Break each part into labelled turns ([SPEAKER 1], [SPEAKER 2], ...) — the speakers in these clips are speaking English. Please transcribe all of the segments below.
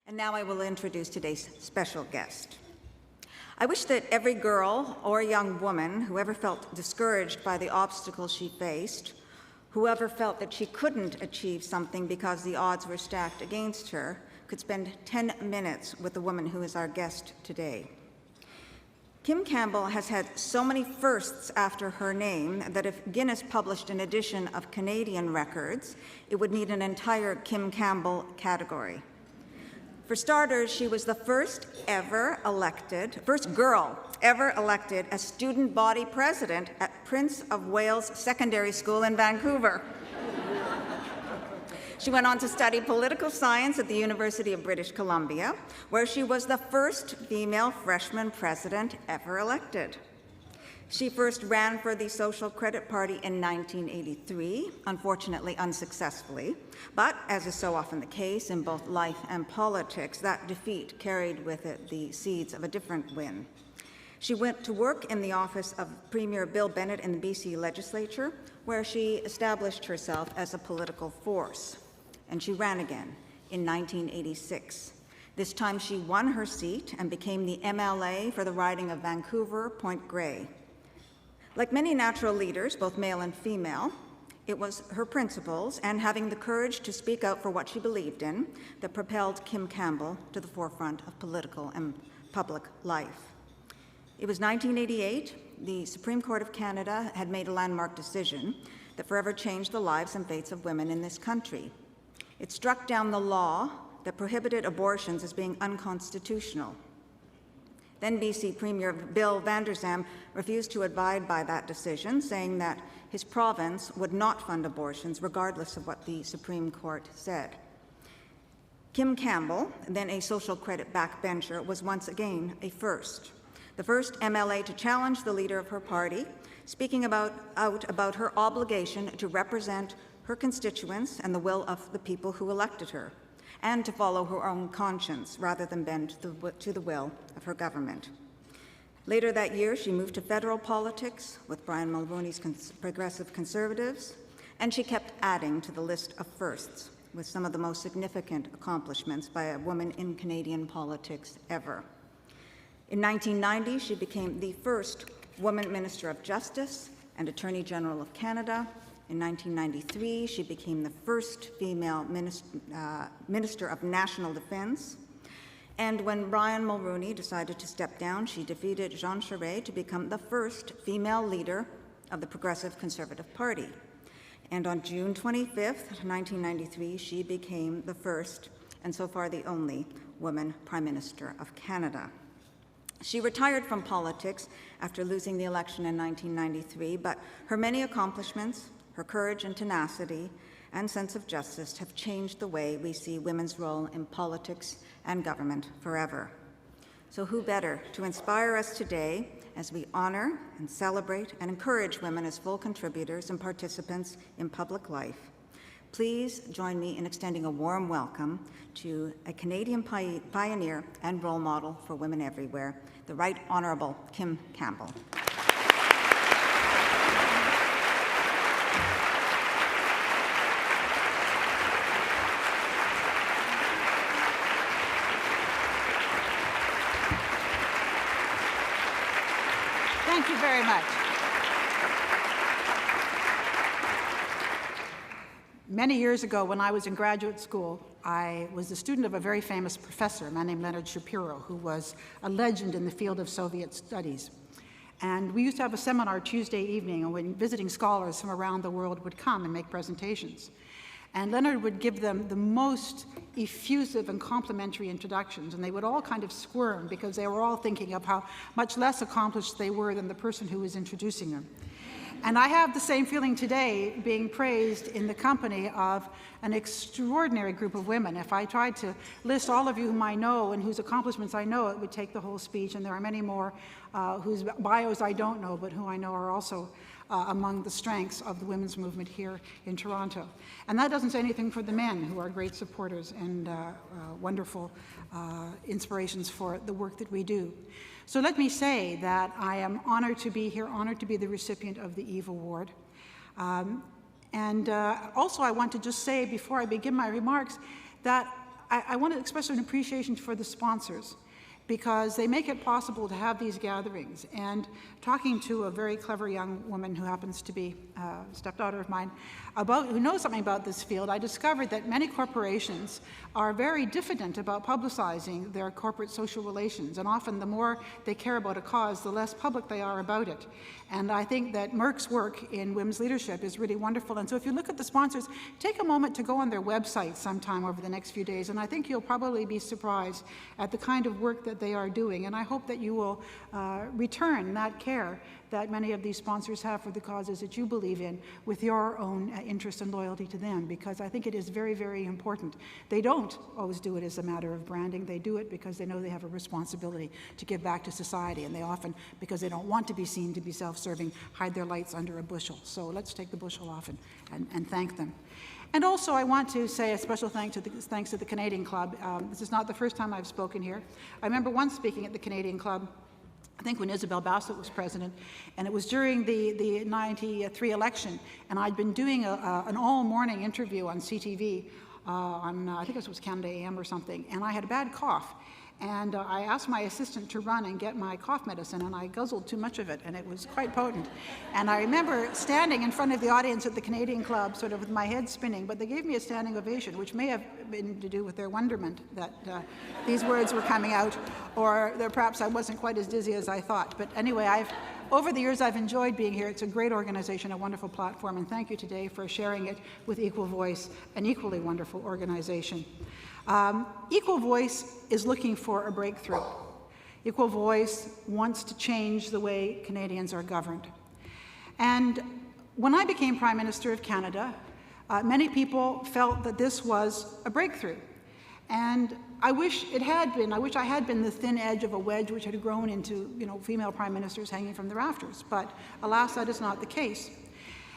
[SPEAKER 1] And now I will introduce today's special guest. I wish that every girl or young woman who ever felt discouraged by the obstacles she faced, whoever felt that she couldn't achieve something because the odds were stacked against her, could spend 10 minutes with the woman who is our guest today. Kim Campbell has had so many firsts after her name that if Guinness published an edition of Canadian records, it would need an entire Kim Campbell category. For starters, she was the first girl ever elected as student body president at Prince of Wales Secondary School in Vancouver. She went on to study political science at the University of British Columbia, where she was the first female freshman president ever elected. She first ran for the Social Credit Party in 1983, unfortunately unsuccessfully, but as is so often the case in both life and politics, that defeat carried with it the seeds of a different win. She went to work in the office of Premier Bill Bennett in the BC legislature, where she established herself as a political force. And she ran again in 1986. This time she won her seat and became the MLA for the riding of Vancouver Point Grey. Like many natural leaders, both male and female, it was her principles and having the courage to speak out for what she believed in that propelled Kim Campbell to the forefront of political and public life. It was 1988. The Supreme Court of Canada had made a landmark decision that forever changed the lives and fates of women in this country. It struck down the law that prohibited abortions as being unconstitutional. Then BC Premier Bill Vander Zalm refused to abide by that decision, saying that his province would not fund abortions regardless of what the Supreme Court said. Kim Campbell, then a social credit backbencher, was once again a first. The first MLA to challenge the leader of her party, speaking out about her obligation to represent her constituents and the will of the people who elected her, and to follow her own conscience rather than bend to the will of her government. Later that year, she moved to federal politics with Brian Mulroney's Progressive Conservatives, and she kept adding to the list of firsts with some of the most significant accomplishments by a woman in Canadian politics ever. In 1990, she became the first woman Minister of Justice and Attorney General of Canada. In 1993, she became the first female Minister of National Defence. And when Brian Mulroney decided to step down, she defeated Jean Charest to become the first female leader of the Progressive Conservative Party. And on June 25th, 1993, she became the first, and so far the only, woman Prime Minister of Canada. She retired from politics after losing the election in 1993, but her many accomplishments, her courage and tenacity and sense of justice have changed the way we see women's role in politics and government forever. So who better to inspire us today as we honor and celebrate and encourage women as full contributors and participants in public life? Please join me in extending a warm welcome to a Canadian pioneer and role model for women everywhere, the Right Honourable Kim Campbell.
[SPEAKER 2] Thank you very much. Many years ago, when I was in graduate school, I was the student of a very famous professor, a man named Leonard Shapiro, who was a legend in the field of Soviet studies. And we used to have a seminar Tuesday evening, when visiting scholars from around the world would come and make presentations. And Leonard would give them the most effusive and complimentary introductions, and they would all kind of squirm because they were all thinking of how much less accomplished they were than the person who was introducing them. And I have the same feeling today, being praised in the company of an extraordinary group of women. If I tried to list all of you whom I know and whose accomplishments I know, it would take the whole speech, and there are many more whose bios I don't know, but who I know are also among the strengths of the women's movement here in Toronto. And that doesn't say anything for the men, who are great supporters and wonderful inspirations for the work that we do. So let me say that I am honored to be here, honored to be the recipient of the Eve Award. Also I want to just say, before I begin my remarks, that I want to express an appreciation for the sponsors, because they make it possible to have these gatherings. And talking to a very clever young woman who happens to be a stepdaughter of mine, who knows something about this field, I discovered that many corporations are very diffident about publicizing their corporate social relations, and often the more they care about a cause, the less public they are about it. And I think that Merck's work in women's leadership is really wonderful. And so if you look at the sponsors, take a moment to go on their website sometime over the next few days, and I think you'll probably be surprised at the kind of work that they are doing. And I hope that you will return that care that many of these sponsors have for the causes that you believe in with your own interest and loyalty to them, because I think it is very, very important. They don't always do it as a matter of branding. They do it because they know they have a responsibility to give back to society, and they often, because they don't want to be seen to be self-serving, hide their lights under a bushel. So let's take the bushel off and thank them. And also, I want to say a special thanks to the Canadian Club. This is not the first time I've spoken here. I remember once speaking at the Canadian Club, I think when Isabel Bassett was president, and it was during the 93 election, and I'd been doing an all-morning interview on CTV on, I think it was Canada AM or something, and I had a bad cough. And I asked my assistant to run and get my cough medicine, and I guzzled too much of it, and it was quite potent. And I remember standing in front of the audience at the Canadian Club, sort of with my head spinning, but they gave me a standing ovation, which may have been to do with their wonderment that these words were coming out, or that perhaps I wasn't quite as dizzy as I thought. But anyway, over the years, I've enjoyed being here. It's a great organization, a wonderful platform, and thank you today for sharing it with Equal Voice, an equally wonderful organization. Equal Voice is looking for a breakthrough. Equal Voice wants to change the way Canadians are governed. And when I became Prime Minister of Canada, many people felt that this was a breakthrough. And I wish it had been. I wish I had been the thin edge of a wedge which had grown into, female prime ministers hanging from the rafters. But alas, that is not the case.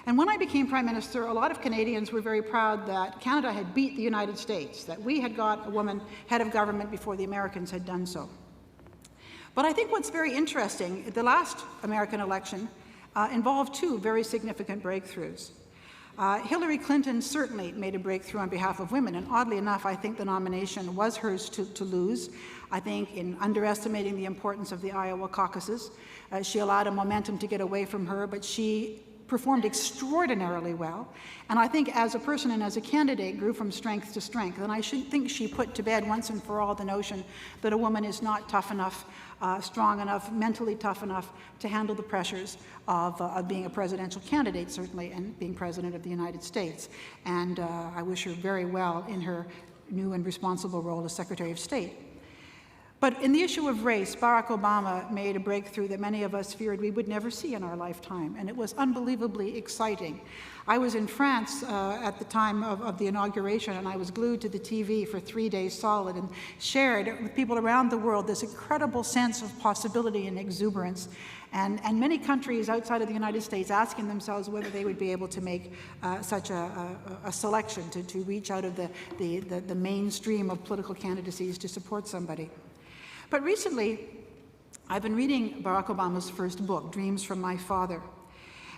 [SPEAKER 2] And when I became Prime Minister, a lot of Canadians were very proud that Canada had beat the United States, that we had got a woman head of government before the Americans had done so. But I think what's very interesting, the last American election involved two very significant breakthroughs. Hillary Clinton certainly made a breakthrough on behalf of women, and oddly enough, I think the nomination was hers to lose. I think in underestimating the importance of the Iowa caucuses, she allowed a momentum to get away from her, but she performed extraordinarily well, and I think as a person and as a candidate grew from strength to strength, and I think she put to bed once and for all the notion that a woman is not tough enough, strong enough, mentally tough enough to handle the pressures of being a presidential candidate, certainly, and being President of the United States. And I wish her very well in her new and responsible role as Secretary of State. But in the issue of race, Barack Obama made a breakthrough that many of us feared we would never see in our lifetime, and it was unbelievably exciting. I was in France at the time of the inauguration, and I was glued to the TV for 3 days solid and shared with people around the world this incredible sense of possibility and exuberance, and many countries outside of the United States asking themselves whether they would be able to make such a selection to reach out of the mainstream of political candidacies to support somebody. But recently, I've been reading Barack Obama's first book, Dreams from My Father.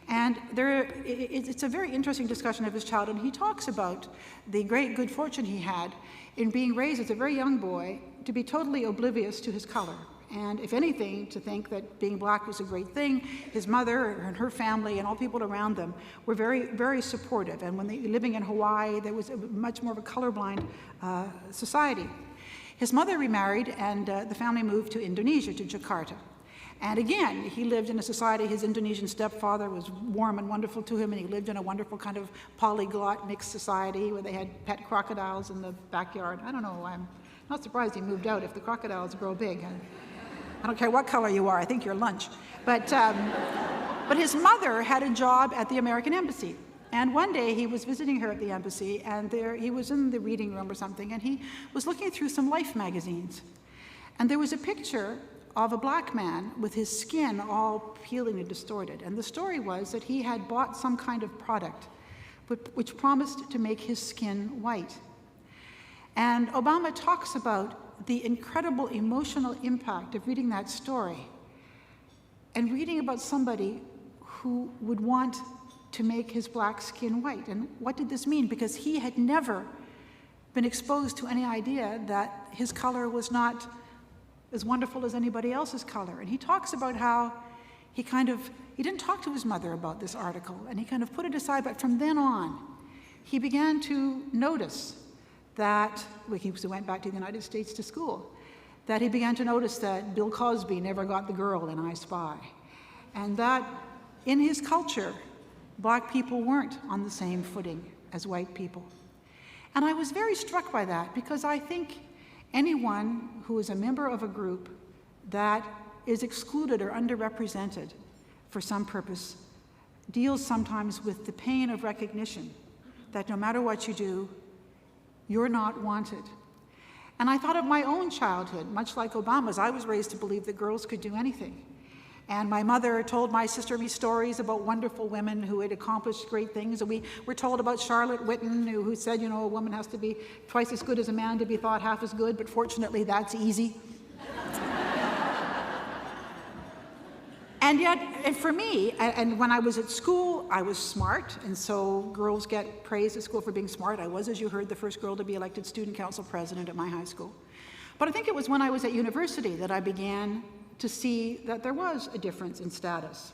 [SPEAKER 2] And it's a very interesting discussion of his childhood. He talks about the great good fortune he had in being raised as a very young boy to be totally oblivious to his color. And if anything, to think that being black was a great thing. His mother and her family and all people around them were very, very supportive. And when they were living in Hawaii, there was much more of a colorblind society. His mother remarried, and the family moved to Indonesia, to Jakarta. And again, he lived in a society, his Indonesian stepfather was warm and wonderful to him, and he lived in a wonderful kind of polyglot mixed society where they had pet crocodiles in the backyard. I don't know, I'm not surprised he moved out if the crocodiles grow big. I don't care what color you are, I think you're lunch. But his mother had a job at the American Embassy. And one day he was visiting her at the embassy, and he was in the reading room or something, and he was looking through some Life magazines. And there was a picture of a black man with his skin all peeling and distorted. And the story was that he had bought some kind of product which promised to make his skin white. And Obama talks about the incredible emotional impact of reading that story and reading about somebody who would want to make his black skin white. And what did this mean? Because he had never been exposed to any idea that his color was not as wonderful as anybody else's color. And he talks about how he didn't talk to his mother about this article, and he kind of put it aside, but from then on, he began to notice that, he went back to the United States to school, that he began to notice that Bill Cosby never got the girl in I Spy, and that in his culture, black people weren't on the same footing as white people. And I was very struck by that, because I think anyone who is a member of a group that is excluded or underrepresented for some purpose deals sometimes with the pain of recognition that no matter what you do, you're not wanted. And I thought of my own childhood, much like Obama's. I was raised to believe that girls could do anything. And my mother told my sister and me stories about wonderful women who had accomplished great things. And we were told about Charlotte Whitten, who said, a woman has to be twice as good as a man to be thought half as good, but fortunately that's easy. And yet, and for me, and when I was at school, I was smart, and so girls get praised at school for being smart. I was, as you heard, the first girl to be elected student council president at my high school. But I think it was when I was at university that I began to see that there was a difference in status.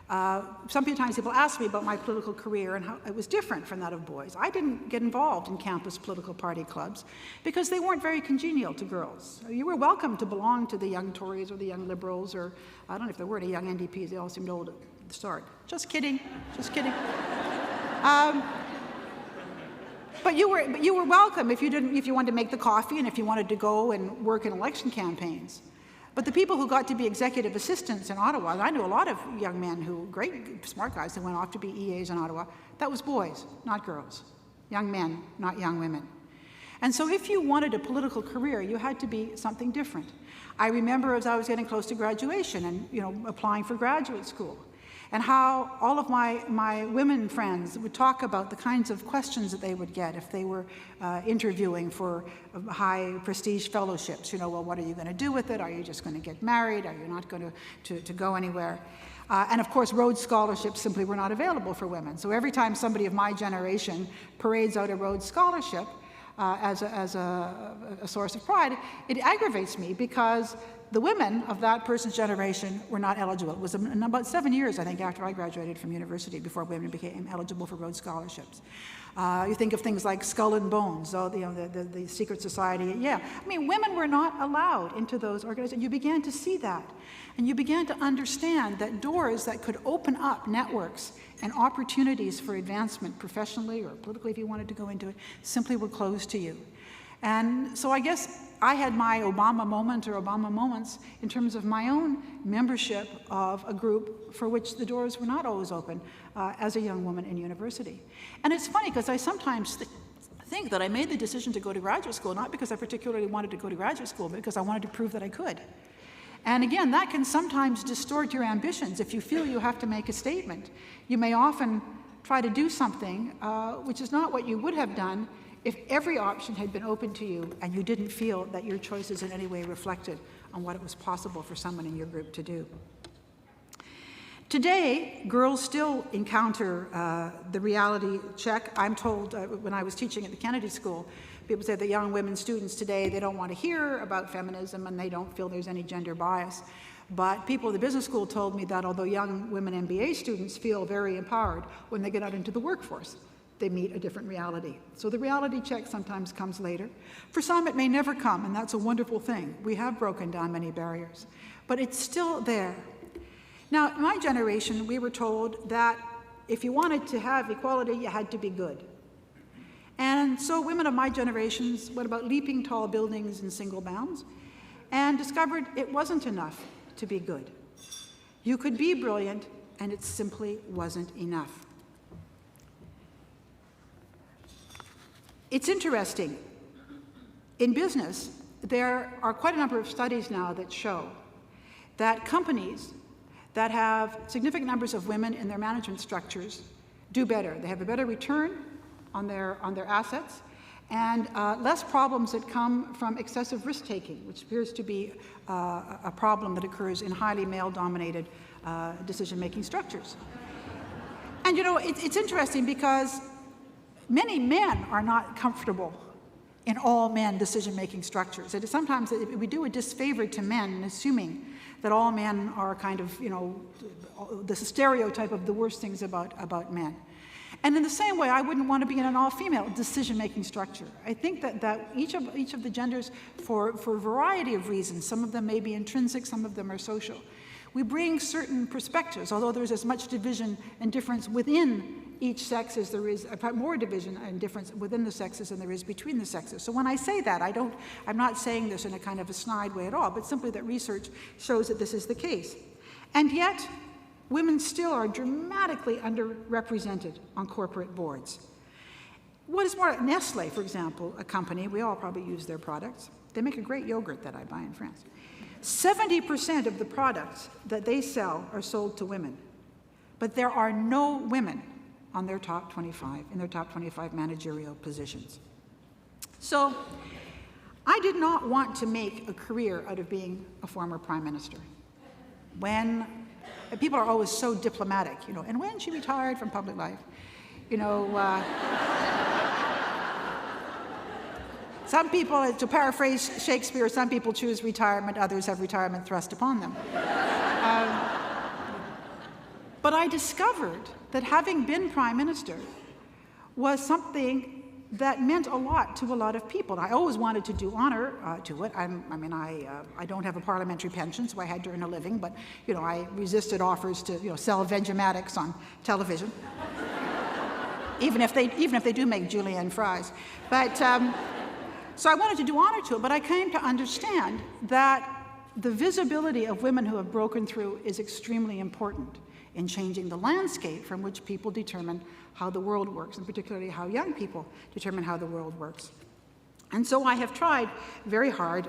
[SPEAKER 2] Sometimes people ask me about my political career and how it was different from that of boys. I didn't get involved in campus political party clubs because they weren't very congenial to girls. You were welcome to belong to the young Tories or the young Liberals, or I don't know if there were any young NDPs, they all seemed old at the start. Just kidding, just kidding. But you were welcome if you wanted to make the coffee and if you wanted to go and work in election campaigns. But the people who got to be executive assistants in Ottawa, I knew a lot of young men great smart guys that went off to be EAs in Ottawa, that was boys, not girls. Young men, not young women. And so if you wanted a political career, you had to be something different. I remember as I was getting close to graduation and applying for graduate school, and how all of my women friends would talk about the kinds of questions that they would get if they were interviewing for high prestige fellowships. Well, what are you going to do with it? Are you just going to get married? Are you not going to go anywhere? And of course, Rhodes scholarships simply were not available for women. So every time somebody of my generation parades out a Rhodes scholarship as a source of pride, it aggravates me because the women of that person's generation were not eligible. It was about 7 years, I think, after I graduated from university before women became eligible for Rhodes scholarships. You think of things like Skull and Bones, the secret society. Yeah, women were not allowed into those organizations. You began to see that, and you began to understand that doors that could open up networks and opportunities for advancement professionally or politically, if you wanted to go into it, simply were closed to you. And so I guess I had my Obama moment or Obama moments in terms of my own membership of a group for which the doors were not always open as a young woman in university. And it's funny because I sometimes think that I made the decision to go to graduate school not because I particularly wanted to go to graduate school, but because I wanted to prove that I could. And again, that can sometimes distort your ambitions. If you feel you have to make a statement, you may often try to do something which is not what you would have done if every option had been open to you and you didn't feel that your choices in any way reflected on what it was possible for someone in your group to do. Today, girls still encounter the reality check. I'm told when I was teaching at the Kennedy School, people say that young women students today, they don't want to hear about feminism and they don't feel there's any gender bias. But people at the business school told me that although young women MBA students feel very empowered, when they get out into the workforce, they meet a different reality. So the reality check sometimes comes later. For some, it may never come, and that's a wonderful thing. We have broken down many barriers, but it's still there. Now, in my generation, we were told that if you wanted to have equality, you had to be good. And so women of my generations went about leaping tall buildings in single bounds and discovered it wasn't enough to be good. You could be brilliant, and it simply wasn't enough. It's interesting. In business, there are quite a number of studies now that show that companies that have significant numbers of women in their management structures do better. They have a better return on their assets and less problems that come from excessive risk-taking, which appears to be a problem that occurs in highly male-dominated decision-making structures. And it's interesting because many men are not comfortable in all men decision-making structures. It is sometimes we do a disfavor to men in assuming that all men are kind of, the stereotype of the worst things about men. And in the same way, I wouldn't want to be in an all-female decision-making structure. I think that each of the genders, for a variety of reasons, some of them may be intrinsic, some of them are social, we bring certain perspectives, although there's as much division and difference within each sex as there is, more division and difference within the sexes than there is between the sexes. So when I say that, I'm not saying this in a kind of a snide way at all, but simply that research shows that this is the case. And yet, women still are dramatically underrepresented on corporate boards. What is more, Nestle, for example, a company, we all probably use their products. They make a great yogurt that I buy in France. 70% of the products that they sell are sold to women, but there are no women on their top 25, in their top 25 managerial positions. So I did not want to make a career out of being a former prime minister. When people are always so diplomatic, and when she retired from public life, some people, to paraphrase Shakespeare, some people choose retirement, others have retirement thrust upon them. But I discovered that having been prime minister was something that meant a lot to a lot of people. I always wanted to do honor to it. I don't have a parliamentary pension, so I had to earn a living, but I resisted offers to sell Vegematics on television, even if they do make julienne fries. But so I wanted to do honor to it, but I came to understand that the visibility of women who have broken through is extremely important in changing the landscape from which people determine how the world works, and particularly how young people determine how the world works. And so I have tried very hard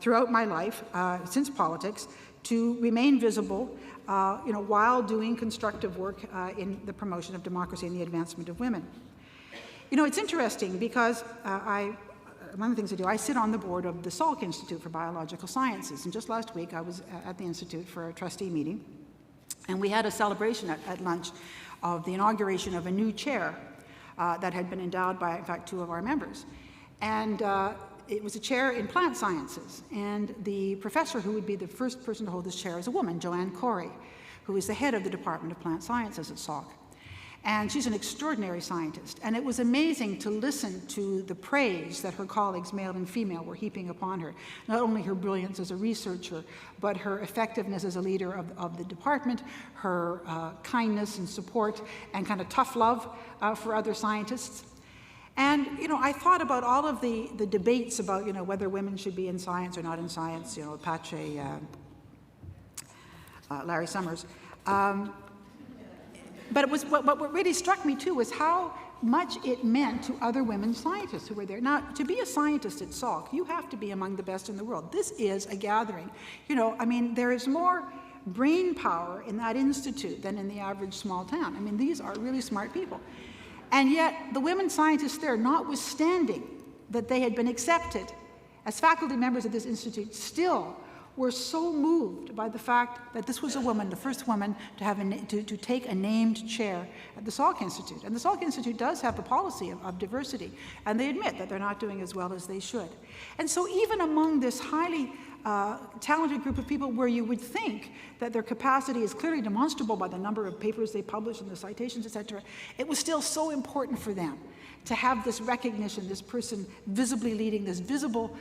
[SPEAKER 2] throughout my life, since politics, to remain visible while doing constructive work in the promotion of democracy and the advancement of women. It's interesting because one of the things I do, I sit on the board of the Salk Institute for Biological Sciences, and just last week I was at the Institute for a trustee meeting, and we had a celebration at lunch of the inauguration of a new chair that had been endowed by, in fact, two of our members. And it was a chair in plant sciences, and the professor who would be the first person to hold this chair is a woman, Joanne Corey, who is the head of the Department of Plant Sciences at Salk. And she's an extraordinary scientist. And it was amazing to listen to the praise that her colleagues, male and female, were heaping upon her. Not only her brilliance as a researcher, but her effectiveness as a leader of the department, her kindness and support, and kind of tough love for other scientists. And, I thought about all of the debates about, whether women should be in science or not in science, Pache, Larry Summers. But what really struck me, too, was how much it meant to other women scientists who were there. Now, to be a scientist at Salk, you have to be among the best in the world. This is a gathering. There is more brain power in that institute than in the average small town. These are really smart people. And yet, the women scientists there, notwithstanding that they had been accepted as faculty members of this institute, still were so moved by the fact that this was a woman, the first woman to take a named chair at the Salk Institute. And the Salk Institute does have a policy of diversity, and they admit that they're not doing as well as they should. And so even among this highly talented group of people where you would think that their capacity is clearly demonstrable by the number of papers they publish and the citations, etc., it was still so important for them to have this recognition, this person visibly leading this visible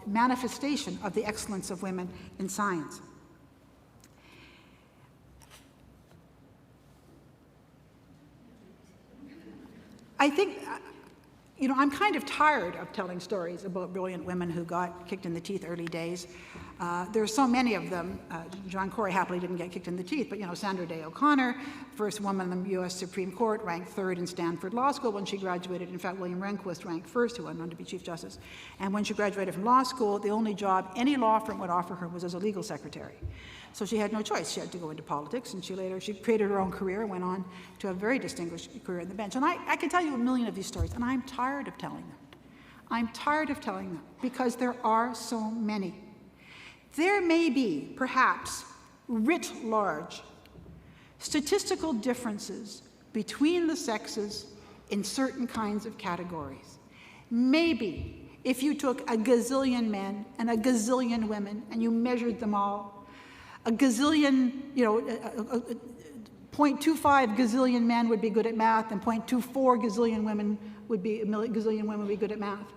[SPEAKER 2] manifestation of the excellence of women in science. I think, I'm kind of tired of telling stories about brilliant women who got kicked in the teeth early days. There are so many of them. John Corey happily didn't get kicked in the teeth, but Sandra Day O'Connor, first woman in the U.S. Supreme Court, ranked third in Stanford Law School when she graduated. In fact, William Rehnquist ranked first, who went on to be Chief Justice. And when she graduated from law school, the only job any law firm would offer her was as a legal secretary. So she had no choice. She had to go into politics, and she created her own career and went on to a very distinguished career on the bench. And I can tell you a million of these stories, and I'm tired of telling them. I'm tired of telling them because there are so many. There may be, perhaps, writ large, statistical differences between the sexes in certain kinds of categories. Maybe if you took a gazillion men and a gazillion women and you measured them all, a gazillion, 0.25 gazillion men would be good at math, and 0.24 gazillion women would be good at math.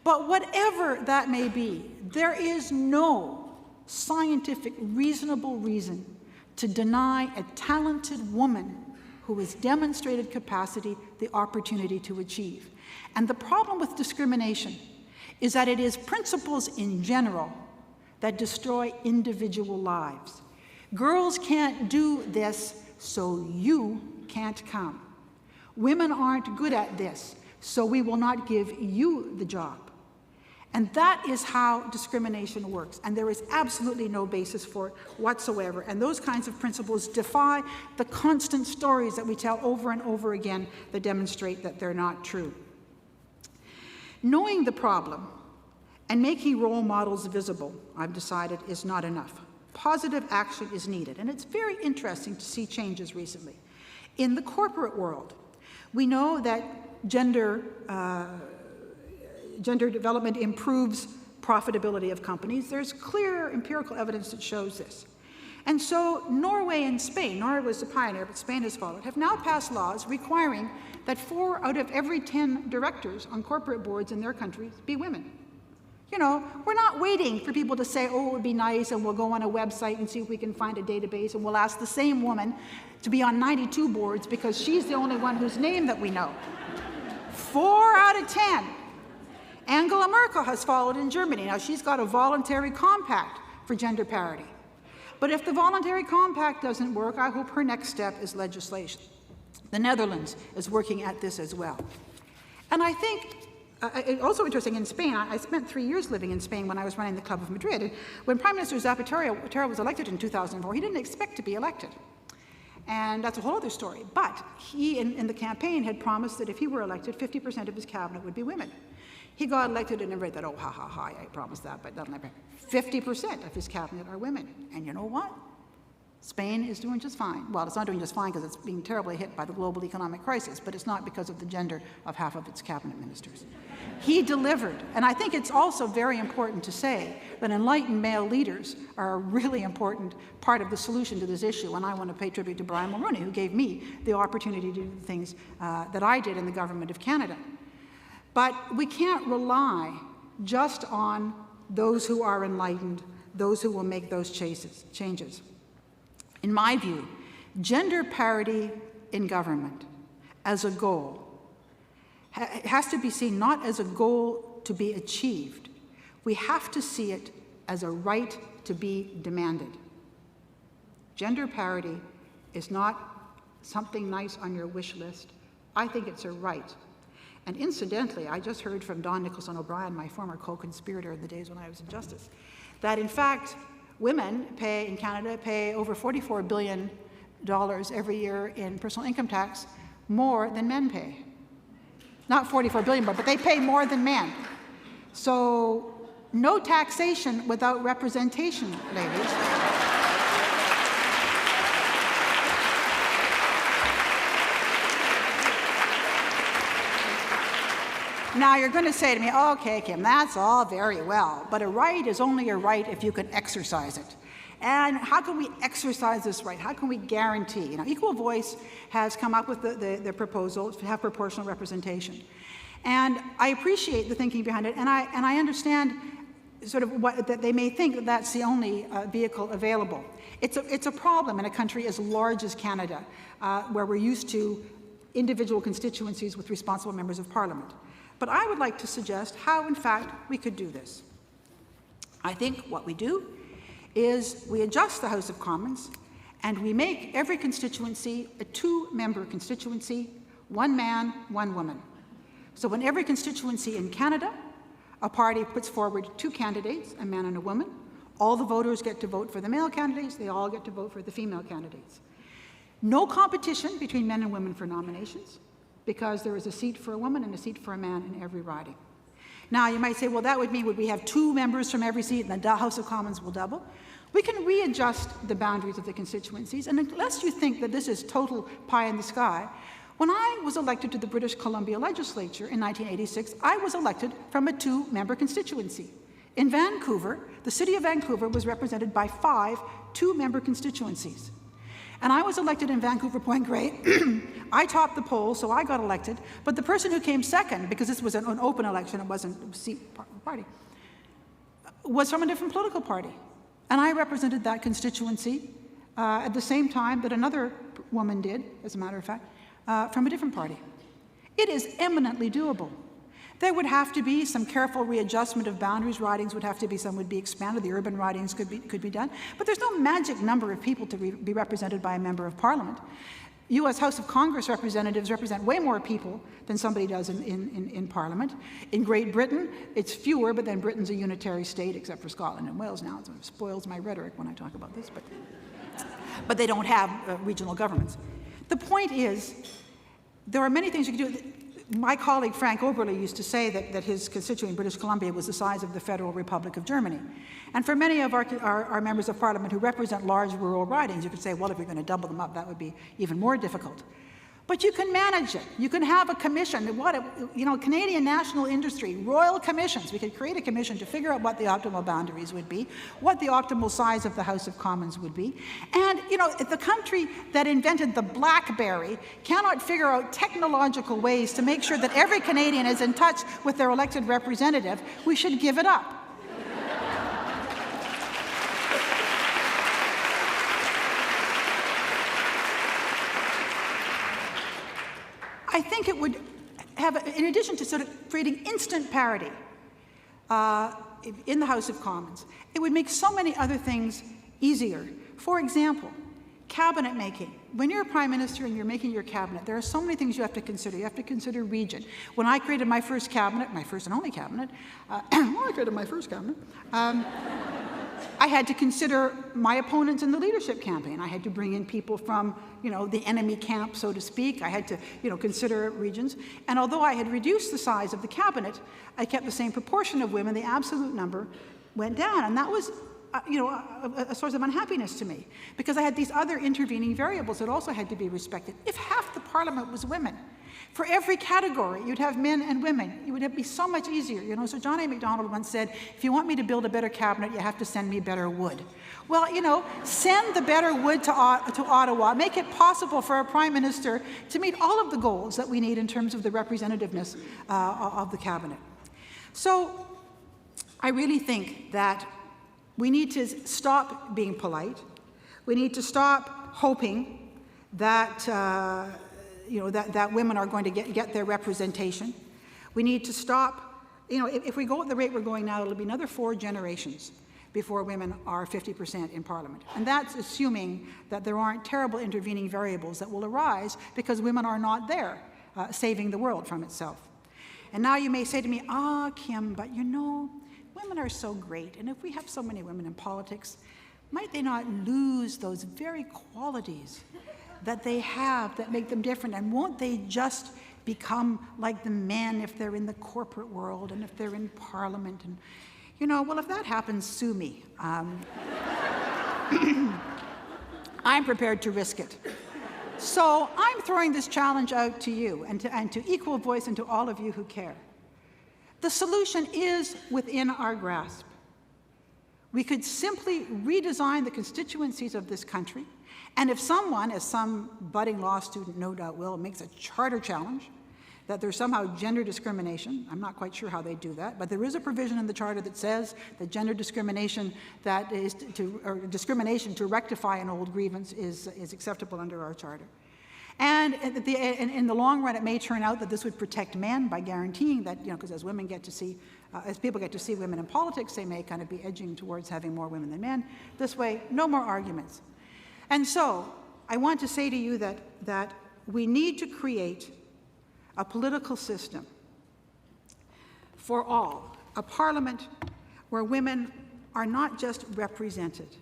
[SPEAKER 2] But whatever that may be, there is no scientific, reasonable reason to deny a talented woman who has demonstrated capacity the opportunity to achieve. And the problem with discrimination is that it is principles in general that destroy individual lives. Girls can't do this, so you can't come. Women aren't good at this, so we will not give you the job. And that is how discrimination works, and there is absolutely no basis for it whatsoever. And those kinds of principles defy the constant stories that we tell over and over again that demonstrate that they're not true. Knowing the problem and making role models visible, I've decided, is not enough. Positive action is needed, and it's very interesting to see changes recently. In the corporate world, we know that gender development improves profitability of companies. There's clear empirical evidence that shows this. And so Norway and Spain, Norway was the pioneer, but Spain has followed, have now passed laws requiring that 4 out of every 10 directors on corporate boards in their countries be women. We're not waiting for people to say, oh, it would be nice, and we'll go on a website and see if we can find a database, and we'll ask the same woman to be on 92 boards because she's the only one whose name that we know. 4 out of 10. Angela Merkel has followed in Germany. Now, she's got a voluntary compact for gender parity. But if the voluntary compact doesn't work, I hope her next step is legislation. The Netherlands is working at this as well. And I think, also interesting, in Spain, I spent 3 years living in Spain when I was running the Club of Madrid. And when Prime Minister Zapatero was elected in 2004, he didn't expect to be elected. And that's a whole other story. But he, in the campaign, had promised that if he were elected, 50% of his cabinet would be women. He got elected and everybody thought, oh, ha, ha, ha, I promised that, but that'll never happen. 50% of his cabinet are women. And you know what? Spain is doing just fine. Well, it's not doing just fine because it's being terribly hit by the global economic crisis, but it's not because of the gender of half of its cabinet ministers. He delivered. And I think it's also very important to say that enlightened male leaders are a really important part of the solution to this issue. And I want to pay tribute to Brian Mulroney, who gave me the opportunity to do the things that I did in the government of Canada. But we can't rely just on those who are enlightened, those who will make those changes. In my view, gender parity in government as a goal has to be seen not as a goal to be achieved. We have to see it as a right to be demanded. Gender parity is not something nice on your wish list. I think it's a right. And incidentally, I just heard from Don Nicholson O'Brien, my former co-conspirator in the days when I was in Justice, that in fact, women in Canada pay over $44 billion every year in personal income tax, more than men pay. Not 44 billion, but they pay more than men. So no taxation without representation, ladies. Now, you're going to say to me, okay, Kim, that's all very well, but a right is only a right if you can exercise it. And how can we exercise this right? How can we guarantee? Equal Voice has come up with the proposal to have proportional representation. And I appreciate the thinking behind it, and I understand sort of that they may think that that's the only vehicle available. It's a problem in a country as large as Canada, where we're used to individual constituencies with responsible members of Parliament. But I would like to suggest how, in fact, we could do this. I think what we do is we adjust the House of Commons and we make every constituency a 2-member constituency, 1 man, 1 woman. So in every constituency in Canada, a party puts forward 2 candidates, a man and a woman. All the voters get to vote for the male candidates, they all get to vote for the female candidates. No competition between men and women for nominations, because there is a seat for a woman and a seat for a man in every riding. Now, you might say, well, that would mean would we have 2 members from every seat and the House of Commons will double? We can readjust the boundaries of the constituencies, and unless you think that this is total pie in the sky, When I was elected to the British Columbia legislature in 1986, I was elected from a 2-member constituency. In Vancouver, the city of Vancouver was represented by 5 2-member constituencies. And I was elected in Vancouver Point Grey. I topped the poll, so I got elected. But the person who came second, because this was an open election, it wasn't a seat party, was from a different political party. And I represented that constituency at the same time that another woman did, as a matter of fact, from a different party. It is eminently doable. There would have to be some careful readjustment of boundaries. Ridings would have to be, some would be expanded. The urban ridings could be done. But there's no magic number of people to be represented by a member of parliament. U.S. House of Congress representatives represent way more people than somebody does in Parliament. In Great Britain, it's fewer, but then Britain's a unitary state, except for Scotland and Wales now. It sort of spoils my rhetoric when I talk about this, but they don't have regional governments. The point is, there are many things you can do. My colleague Frank Oberle used to say that his constituent in British Columbia was the size of the Federal Republic of Germany. And for many of our members of parliament who represent large rural ridings, you could say, well, if you're going to double them up, that would be even more difficult. But you can manage it. You can have a commission. Canadian national industry, royal commissions. We could create a commission to figure out what the optimal boundaries would be, what the optimal size of the House of Commons would be. And, if the country that invented the BlackBerry cannot figure out technological ways to make sure that every Canadian is in touch with their elected representative, we should give it up. I think it would have, in addition to sort of creating instant parity in the House of Commons, it would make so many other things easier. For example, cabinet making. When you're a prime minister and you're making your cabinet, there are so many things you have to consider. You have to consider region. When I created my first cabinet, my first and only cabinet, I had to consider my opponents in the leadership campaign. I had to bring in people from, the enemy camp, so to speak. I had to, consider regions. And although I had reduced the size of the cabinet, I kept the same proportion of women. The absolute number went down. And that was, a source of unhappiness to me, because I had these other intervening variables that also had to be respected. If half the parliament was women, for every category, you'd have men and women. It would be so much easier. So John A. Macdonald once said, if you want me to build a better cabinet, you have to send me better wood. Well, send the better wood to Ottawa. Make it possible for a prime minister to meet all of the goals that we need in terms of the representativeness of the cabinet. So I really think that we need to stop being polite. We need to stop hoping that that women are going to get their representation. We need to stop, if we go at the rate we're going now, it'll be another 4 generations before women are 50% in Parliament. And that's assuming that there aren't terrible intervening variables that will arise because women are not there saving the world from itself. And now you may say to me, Kim, but women are so great, and if we have so many women in politics, might they not lose those very qualities that they have that make them different, and won't they just become like the men if they're in the corporate world and if they're in Parliament? And well, if that happens, sue me. I'm prepared to risk it. So I'm throwing this challenge out to you and to Equal Voice and to all of you who care. The solution is within our grasp. We could simply redesign the constituencies of this country, and if someone, as some budding law student no doubt will, makes a charter challenge that there's somehow gender discrimination, I'm not quite sure how they do that, but there is a provision in the charter that says that gender discrimination that is discrimination to rectify an old grievance is acceptable under our charter. And in the long run, it may turn out that this would protect men by guaranteeing that, because as women get to see, as people get to see women in politics, they may kind of be edging towards having more women than men. This way, no more arguments. And so, I want to say to you that we need to create a political system for all, a parliament where women are not just represented,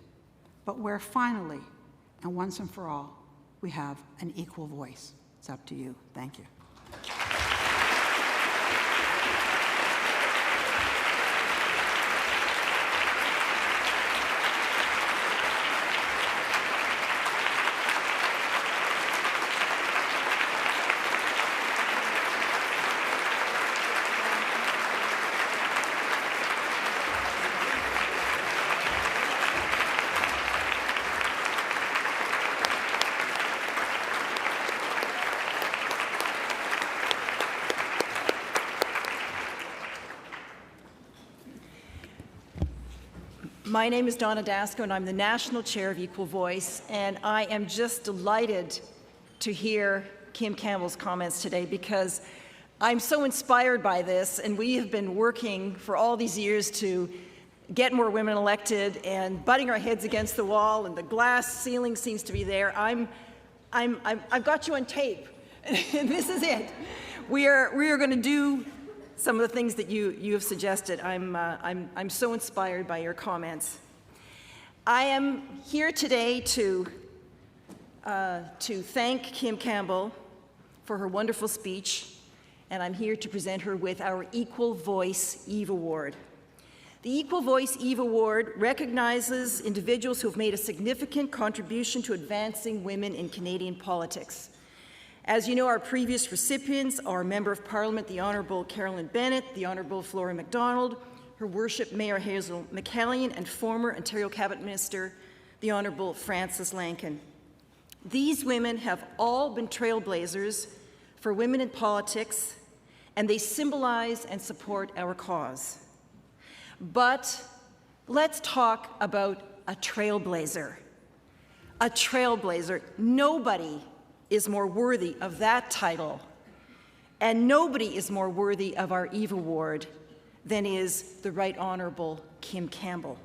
[SPEAKER 2] but where finally, and once and for all, we have an equal voice. It's up to you. Thank you.
[SPEAKER 3] My name is Donna Dasco, and I'm the National Chair of Equal Voice, and I am just delighted to hear Kim Campbell's comments today because I'm so inspired by this, and we have been working for all these years to get more women elected and butting our heads against the wall, and the glass ceiling seems to be there. I've got you on tape, and this is it. We are going to do some of the things that you have suggested. I'm so inspired by your comments. I am here today to thank Kim Campbell for her wonderful speech, and I'm here to present her with our Equal Voice Eve Award. The Equal Voice Eve Award recognizes individuals who have made a significant contribution to advancing women in Canadian politics. As you know, our previous recipients are Member of Parliament, the Honourable Carolyn Bennett, the Honourable Flora MacDonald, Her Worship Mayor Hazel McCallion, and former Ontario Cabinet Minister, the Honourable Frances Lankin. These women have all been trailblazers for women in politics, and they symbolize and support our cause. But let's talk about a trailblazer. A trailblazer. Nobody is more worthy of that title, and nobody is more worthy of our Eve Award than is the Right Honourable Kim Campbell.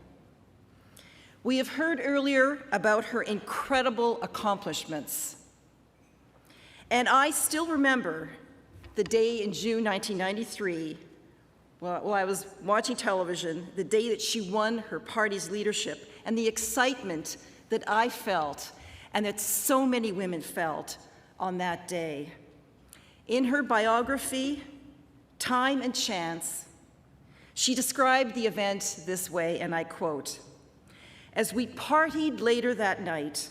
[SPEAKER 3] We have heard earlier about her incredible accomplishments, and I still remember the day in June 1993, while I was watching television, the day that she won her party's leadership, and the excitement that I felt and that so many women felt on that day. In her biography, Time and Chance, she described the event this way, and I quote, "As we partied later that night,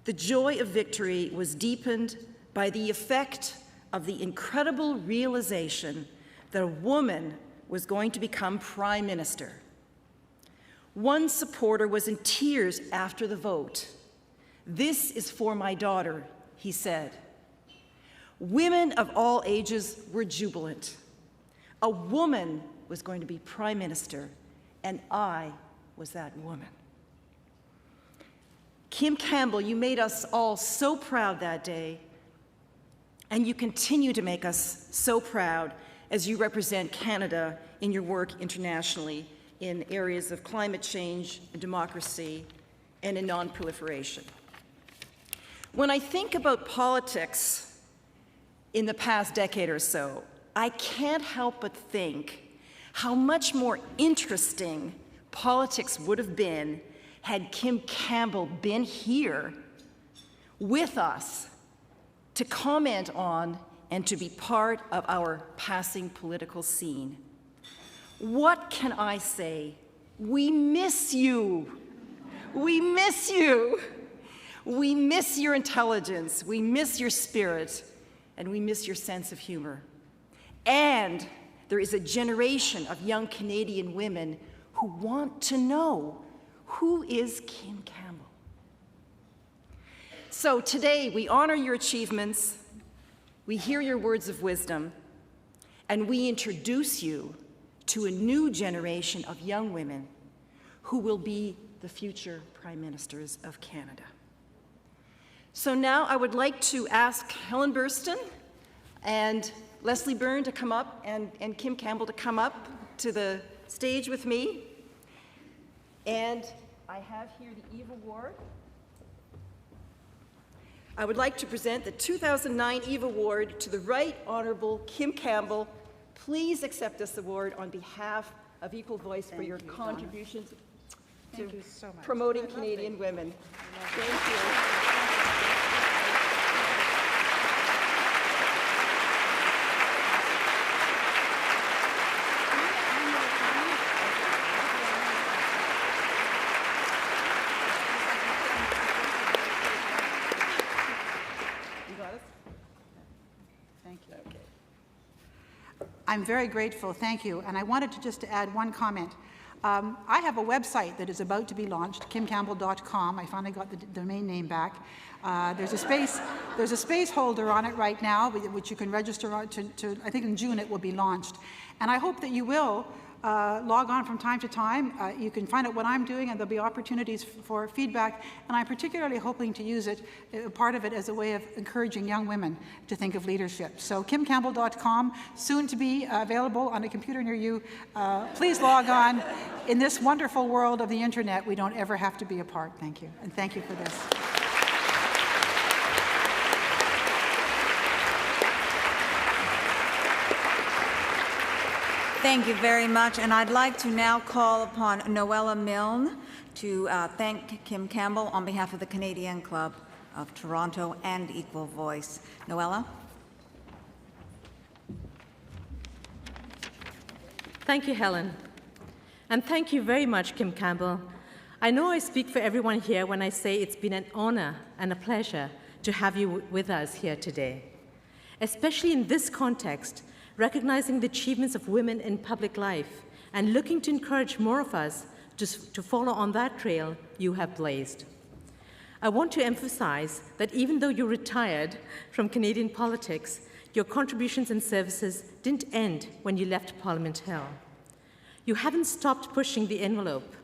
[SPEAKER 3] the joy of victory was deepened by the effect of the incredible realization that a woman was going to become Prime Minister. One supporter was in tears after the vote. 'This is for my daughter,' he said. Women of all ages were jubilant. A woman was going to be Prime Minister, and I was that woman." Kim Campbell, you made us all so proud that day, and you continue to make us so proud as you represent Canada in your work internationally in areas of climate change, democracy, and in non-proliferation. When I think about politics in the past decade or so, I can't help but think how much more interesting politics would have been had Kim Campbell been here with us to comment on and to be part of our passing political scene. What can I say? We miss you. We miss you. We miss your intelligence, we miss your spirit, and we miss your sense of humor. And there is a generation of young Canadian women who want to know, who is Kim Campbell? So today, we honor your achievements, we hear your words of wisdom, and we introduce you to a new generation of young women who will be the future Prime Ministers of Canada. So now I would like to ask Helen Burston and Leslie Byrne to come up and Kim Campbell to come up to the stage with me. And I have here the Eve Award. I would like to present the 2009 Eve Award to the Right Honourable Kim Campbell. Please accept this award on behalf of Equal Voice for your contributions to promoting Canadian women. Thank you.
[SPEAKER 2] I'm very grateful, thank you. And I wanted to just add one comment. I have a website that is about to be launched, kimcampbell.com. I finally got the domain name back. There's a space holder on it right now, which you can register on to I think in June it will be launched. And I hope that you will log on from time to time. You can find out what I'm doing, and there'll be opportunities for feedback. And I'm particularly hoping to use it, part of it, as a way of encouraging young women to think of leadership. So kimcampbell.com, soon to be available on a computer near you. Please log on. In this wonderful world of the internet, we don't ever have to be apart. Thank you. And thank you for this.
[SPEAKER 1] Thank you very much, and I'd like to now call upon Noella Milne to thank Kim Campbell on behalf of the Canadian Club of Toronto and Equal Voice. Noella?
[SPEAKER 4] Thank you, Helen. And thank you very much, Kim Campbell. I know I speak for everyone here when I say it's been an honor and a pleasure to have you with us here today. Especially in this context, recognizing the achievements of women in public life and looking to encourage more of us to follow on that trail you have blazed. I want to emphasize that even though you retired from Canadian politics, your contributions and services didn't end when you left Parliament Hill. You haven't stopped pushing the envelope.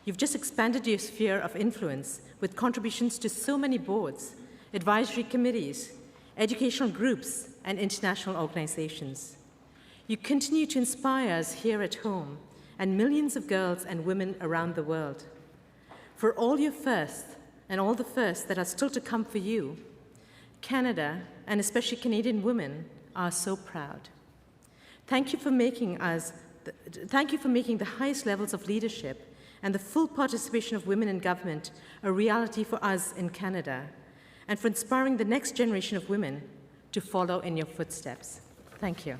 [SPEAKER 4] You've just expanded your sphere of influence with contributions to so many boards, advisory committees, educational groups, and international organizations. You continue to inspire us here at home and millions of girls and women around the world. For all your firsts and all the firsts that are still to come for you, Canada, and especially Canadian women, are so proud. Thank you for making the highest levels of leadership and the full participation of women in government a reality for us in Canada, and for inspiring the next generation of women to follow in your footsteps. Thank you.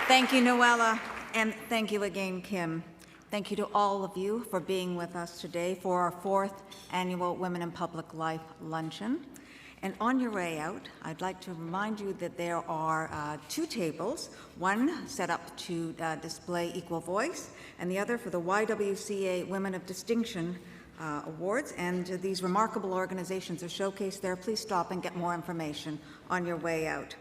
[SPEAKER 1] Thank you, Noella, and thank you again, Kim. Thank you to all of you for being with us today for our 4th annual Women in Public Life Luncheon. And on your way out, I'd like to remind you that there are 2 tables, one set up to display Equal Voice, and the other for the YWCA Women of Distinction Awards. And these remarkable organizations are showcased there. Please stop and get more information on your way out.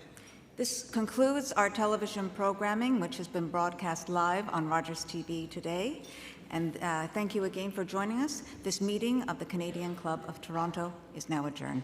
[SPEAKER 1] This concludes our television programming, which has been broadcast live on Rogers TV today. And thank you again for joining us. This meeting of the Canadian Club of Toronto is now adjourned.